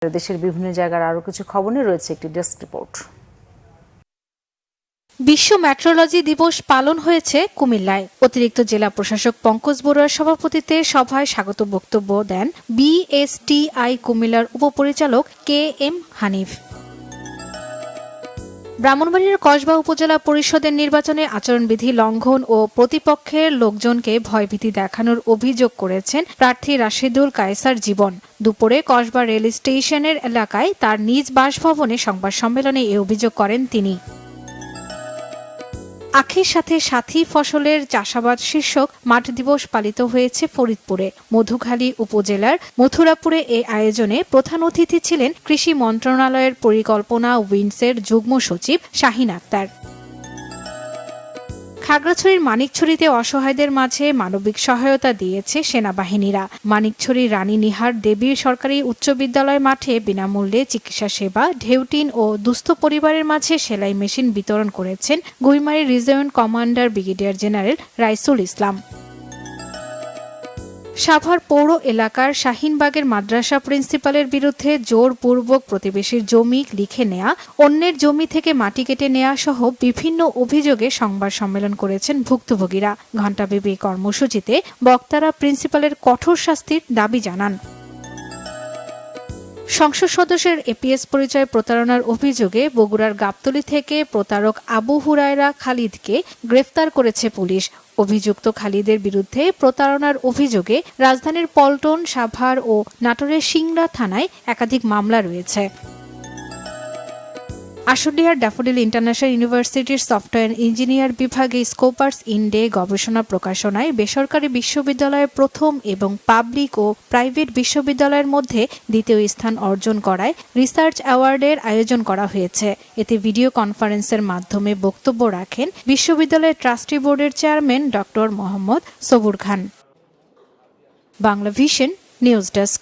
দেশের বিভিন্ন জায়গার আরো কিছু খবর নিয়ে রয়েছে একটি ডেস্ক রিপোর্ট। বিশ্ব মেট্রোলজি দিবস পালন হয়েছে কুমিল্লায়। অতিরিক্ত জেলা প্রশাসক পঙ্কজ বড়ুয়ার সভাপতিত্বে সভায় স্বাগত বক্তব্য দেন বিএসটিআই কুমিল্লার উপপরিচালক কে এম হানিফ। ব্রাহ্মণবাড়িয়ার কসবা উপজেলা পরিষদের নির্বাচনে আচরণবিধি লঙ্ঘন ও প্রতিপক্ষের লোকজনকে ভয়ভীতি দেখানোর অভিযোগ করেছেন প্রার্থী রাশেদুল কায়সার জীবন। দুপুরে কসবা রেল স্টেশনের এলাকায় তার নিজ বাসভবনে সংবাদ সম্মেলনে এ অভিযোগ করেন তিনি। আখের সাথে সাথী ফসলের চাষাবাদ শীর্ষক মাঠ দিবস পালিত হয়েছে ফরিদপুরে। মধুখালী উপজেলার মথুরাপুরে এই আয়োজনে প্রধান অতিথি ছিলেন কৃষি মন্ত্রণালয়ের পরিকল্পনা উইংসের যুগ্ম সচিব শাহিন আক্তার। খাগড়াছড়ির মানিকছড়িতে অসহায়দের মাঝে মানবিক সহায়তা দিয়েছে সেনাবাহিনীরা। মানিকছড়ির রানী নিহার দেবী সরকারি উচ্চ বিদ্যালয় মাঠে বিনামূল্যে চিকিৎসা সেবা, ঢেউটিন ও দুস্থ পরিবারের মাঝে সেলাই মেশিন বিতরণ করেছেন Guimara region commander brigadier general Raisul Islam. Savar পৌর এলাকার শাহিনবাগের মাদ্রাসা প্রিন্সিপালের বিরুদ্ধে জোরপূর্বক প্রতিবেশীর জমি লিখে নেয়া, অন্যের জমি থেকে মাটি কেটে নেয়া সহ বিভিন্ন অভিযোগে সংবাদ সম্মেলন করেছেন ভুক্তভোগীরা। ঘণ্টাব্যাপী কর্মসূচিতে বক্তারা প্রিন্সিপালের কঠোর শাস্তির দাবি জানান। সংসদ সদস্যের এপিএস পরিচয় প্রতারণার অভিযোগে বগুড়ার গাবতলী থেকে প্রতারক আবু হুরায়রা খালিদকে গ্রেফতার করেছে পুলিশ। অভিযুক্ত খালিদের বিরুদ্ধে প্রতারণার অভিযোগে রাজধানীর পল্টন, সাভার ও নাটোরের সিংড়া থানায় একাধিক মামলা রয়েছে। আশুলিয়ার ড্যাফোডিল ইন্টারন্যাশনাল ইউনিভার্সিটির সফটওয়্যার ইঞ্জিনিয়ার বিভাগে স্কোপার্স ইন্ডে গবেষণা প্রকাশনায় বেসরকারি বিশ্ববিদ্যালয়ের প্রথম এবং পাবলিক ও প্রাইভেট বিশ্ববিদ্যালয়ের মধ্যে দ্বিতীয় স্থান অর্জন করায় রিসার্চ অ্যাওয়ার্ডের আয়োজন করা হয়েছে। এতে ভিডিও কনফারেন্সের মাধ্যমে বক্তব্য রাখেন বিশ্ববিদ্যালয়ের ট্রাস্টি বোর্ডের chairman doctor Mohammad Sabur Khan. Bangla Vision news desk.